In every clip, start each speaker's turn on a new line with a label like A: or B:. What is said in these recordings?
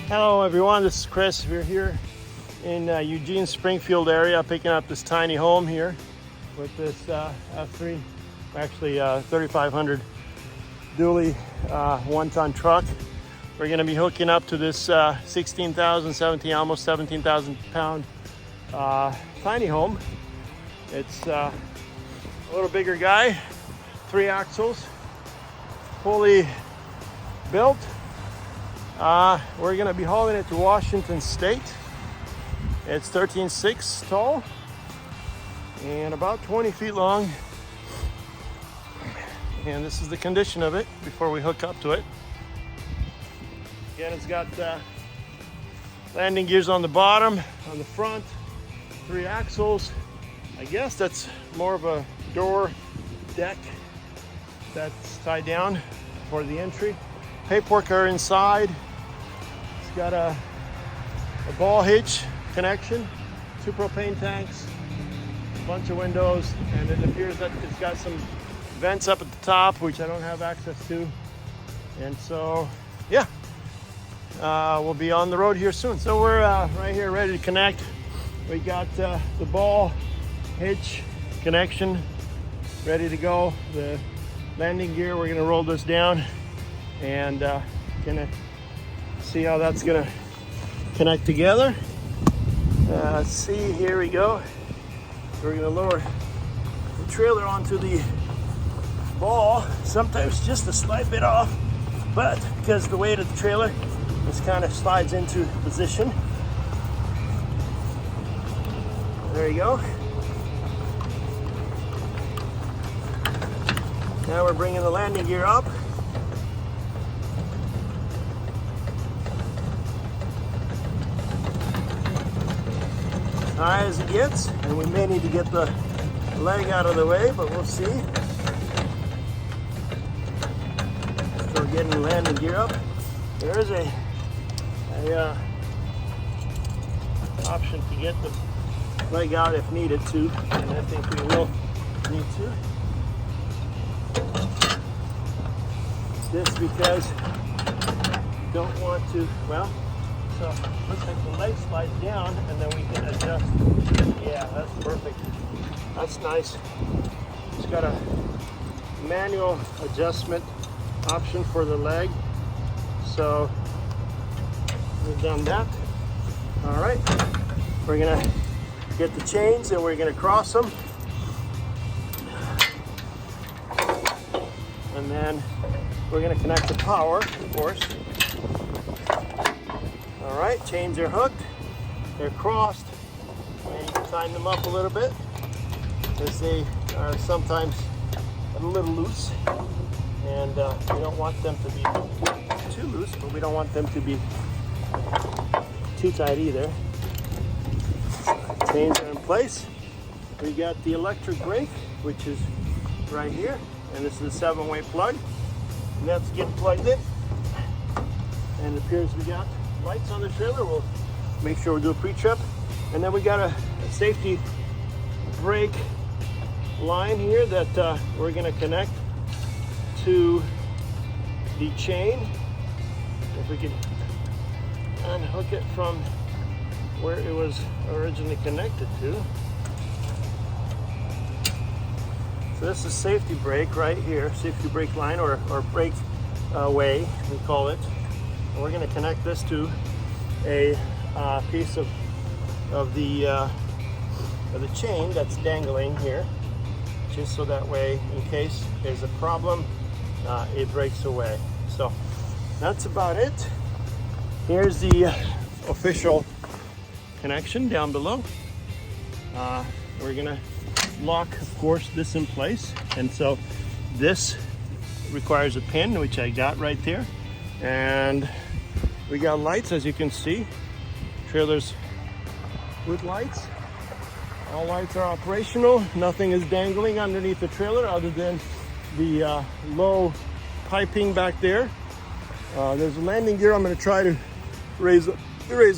A: Hello everyone, this is Chris. We're here in Eugene, Springfield area, picking up this tiny home here with this F3, actually 3500 dually one-ton truck. We're going to be hooking up to this 16,000, almost 17,000 pound tiny home. It's a little bigger guy, 3 axles, fully built. We're going to be hauling it to Washington State. It's 13.6 tall and about 20 feet long. And this is the condition of it before we hook up to it. Again, it's got landing gears on the bottom, on the front, 3 axles. I guess that's more of a door deck that's tied down for the entry. Paperwork are inside. It's got a ball hitch connection, 2 propane tanks, a bunch of windows, and it appears that it's got some vents up at the top, which I don't have access to. And so, yeah, we'll be on the road here soon. So we're right here ready to connect. We got the ball hitch connection ready to go. The landing gear, we're gonna roll this down and gonna see how that's gonna connect together. Let's see, here we go. We're gonna lower the trailer onto the ball, sometimes just a slight bit off, but because the weight of the trailer, this kind of slides into position. There you go. Now we're bringing the landing gear up. High as it gets, and we may need to get the leg out of the way, but we'll see. Still getting the landing gear up. There is a option to get the leg out if needed to, and I think we will need to. This because don't want to, well, so looks like the leg slides down and then we can adjust. Yeah, that's perfect. That's nice. It's got a manual adjustment option for the leg. So we've done that. All right, we're gonna get the chains and we're gonna cross them. And then we're gonna connect the power, of course. All right, chains are hooked, they're crossed, and you can tighten them up a little bit because they are sometimes a little loose, and we don't want them to be too loose, but we don't want them to be too tight either. Chains are in place. We got the electric brake, which is right here, and this is a 7-way plug, and that's getting plugged in, and it appears we got lights on the trailer. We'll make sure we do a pre-trip, and then we got a safety brake line here that we're going to connect to the chain. If we can unhook it from where it was originally connected to. So this is safety brake right here, safety brake line or brake way, we call it. And we're going to connect this to a piece of the chain that's dangling here, just so that way, in case there's a problem, it breaks away. So that's about it. Here's the official connection down below. We're going to lock, of course, this in place, and so this requires a pin, which I got right there, and we got lights, as you can see, trailers with lights. All lights are operational. Nothing is dangling underneath the trailer other than the low piping back there. There's a landing gear I'm going to try to raise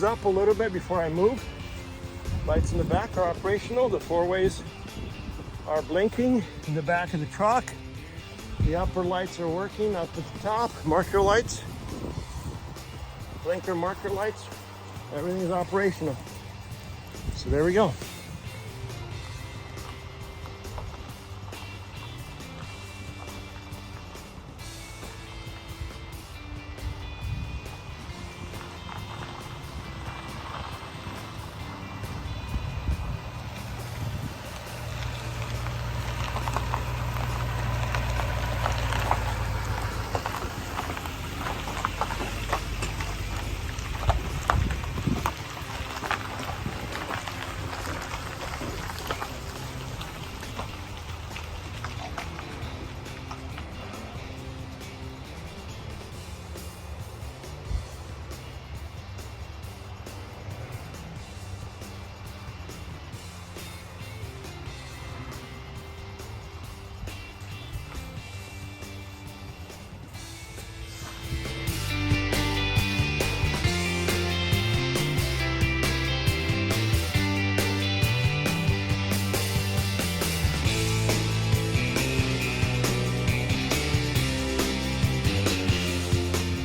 A: up a little bit before I move. Lights in the back are operational. The 4-ways are blinking in the back of the truck. The upper lights are working up at the top, marker lights. blinker marker lights, everything is operational. So there we go.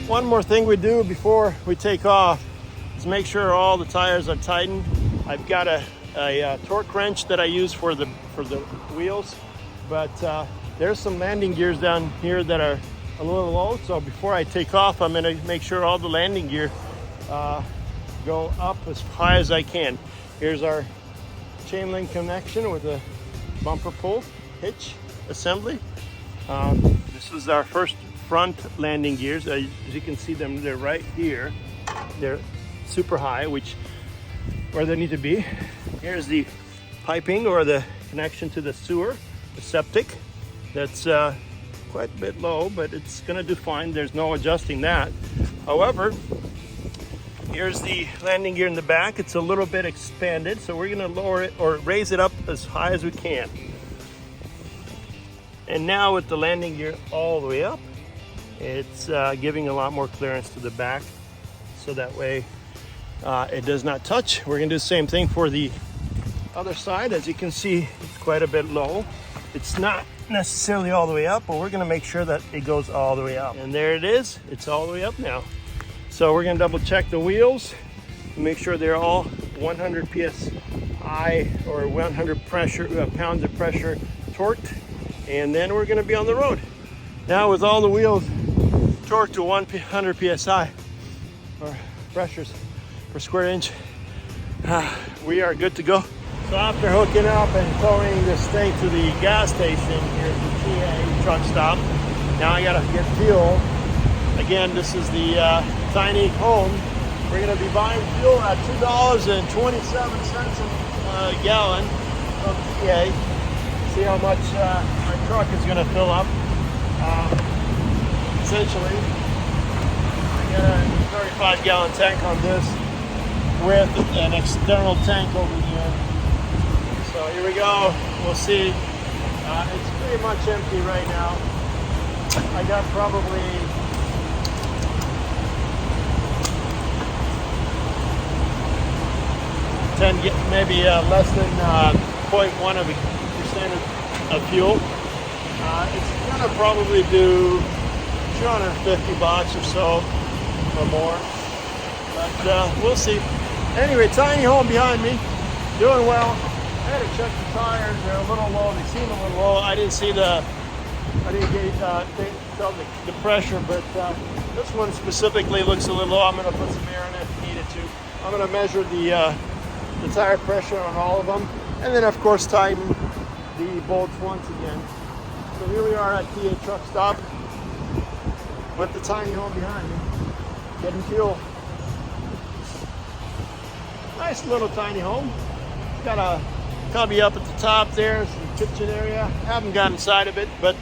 A: One more thing we do before we take off is make sure all the tires are tightened. I've got a torque wrench that I use for the wheels, but there's some landing gears down here that are a little low. So before I take off, I'm going to make sure all the landing gear go up as high as I can. Here's our chain link connection with a bumper pull hitch assembly. This is our first front landing gears. As you can see them, they're right here. They're super high, where they need to be. Here's the piping or the connection to the sewer, the septic. That's quite a bit low, but it's gonna do fine. There's no adjusting that. However, here's the landing gear in the back. It's a little bit expanded, so we're gonna lower it or raise it up as high as we can. And now with the landing gear all the way up, it's giving a lot more clearance to the back, so that way it does not touch. We're gonna do the same thing for the other side. As you can see, it's quite a bit low. It's not necessarily all the way up, but we're gonna make sure that it goes all the way up. And there it is, it's all the way up now. So we're gonna double check the wheels, make sure they're all 100 PSI or 100 pounds of pressure torqued, and then we're gonna be on the road. Now with all the wheels torqued to 100 PSI or pressures per square inch, we are good to go. So after hooking up and towing this thing to the gas station here at the TA truck stop, now I gotta get fuel. Again, this is the tiny home. We're gonna be buying fuel at $2.27 a gallon from TA. See how much my truck is gonna fill up. Essentially, I got a 35-gallon tank on this with an external tank over here. So here we go. We'll see. It's pretty much empty right now. I got probably maybe less than 0.1% of fuel. It's gonna probably do 250 bucks or so or more, but we'll see. Anyway, tiny home behind me, doing well. I had to check the tires; they're a little low. They seem a little low. I didn't tell the pressure, but this one specifically looks a little low. I'm going to put some air in it if needed to. I'm going to measure the tire pressure on all of them, and then of course tighten the bolts once again. So here we are at TA truck stop with the tiny home behind me, getting fuel. Nice little tiny home. Got a cubby up at the top there, some kitchen area. Haven't got inside of it, but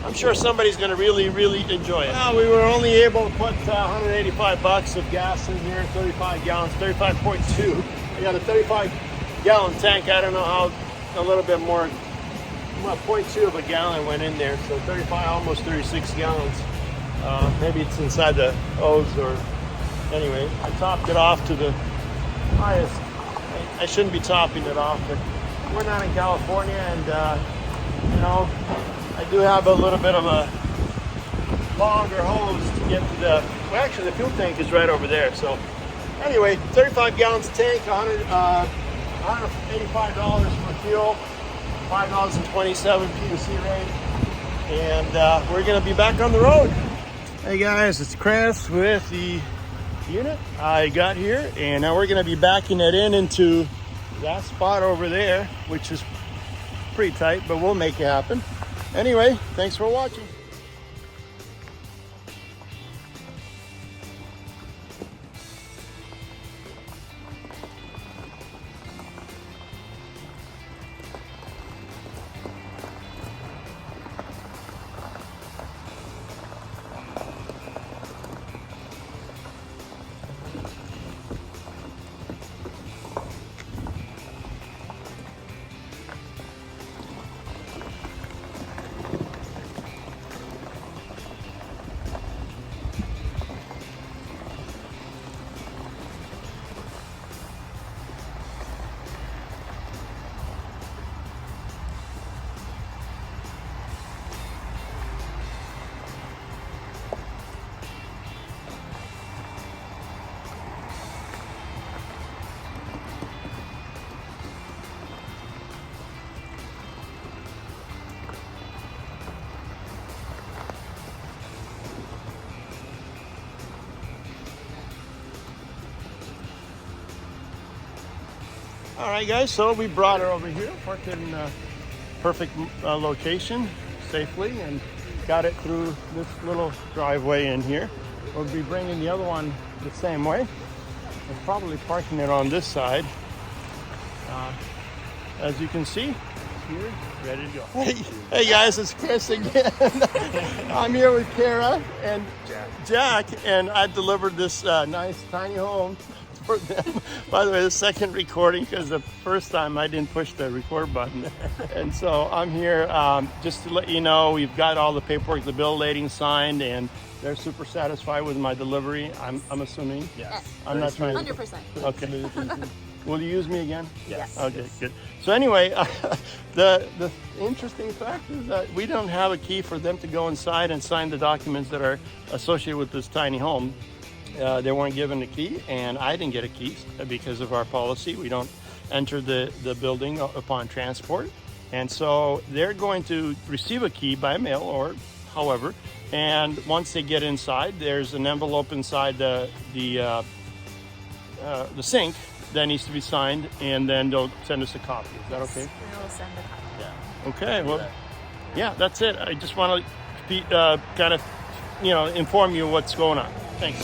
A: I'm sure somebody's gonna really enjoy it. Well, we were only able to put 185 bucks of gas in here, 35 gallons, 35.2. I got a 35-gallon tank. I don't know how, a little bit more, well, 0.2 of a gallon went in there, so 35, almost 36 gallons. Maybe it's inside the hose, or anyway, I topped it off to the highest. I shouldn't be topping it off, but we're not in California, and you know, I do have a little bit of a longer hose to get to the, well, actually the fuel tank is right over there. So anyway, 35 gallons of tank, $185 for fuel, $5.27 PUC rate, and we're gonna be back on the road. Hey guys, it's Chris with the unit I got here, and now we're gonna be backing it into that spot over there, which is pretty tight, but we'll make it happen. Anyway, thanks for watching. All right, guys, so we brought her over here, parked it in a perfect location safely, and got it through this little driveway in here. We'll be bringing the other one the same way. We're probably parking it on this side. As you can see, here, ready to go. Hey guys, it's Chris again. I'm here with Kara and Jack, and I delivered this nice tiny home for them. By the way, the second recording, because the first time I didn't push the record button. And so I'm here just to let you know we've got all the paperwork, the bill lading signed, and they're super satisfied with my delivery. I'm assuming.
B: Yes.
A: I'm not trying
B: 100%.
A: Okay. Will you use me again?
B: Yes.
A: Okay, good. So anyway, the interesting fact is that we don't have a key for them to go inside and sign the documents that are associated with this tiny home. They weren't given a key, and I didn't get a key because of our policy. We don't enter the building upon transport. And so they're going to receive a key by mail or however. And once they get inside, there's an envelope inside the sink that needs to be signed, and then they'll send us a copy. Is that okay?
B: We'll send a copy.
A: Yeah. Okay. Well, yeah, that's it. I just want to be kind of, inform you what's going on. Thanks.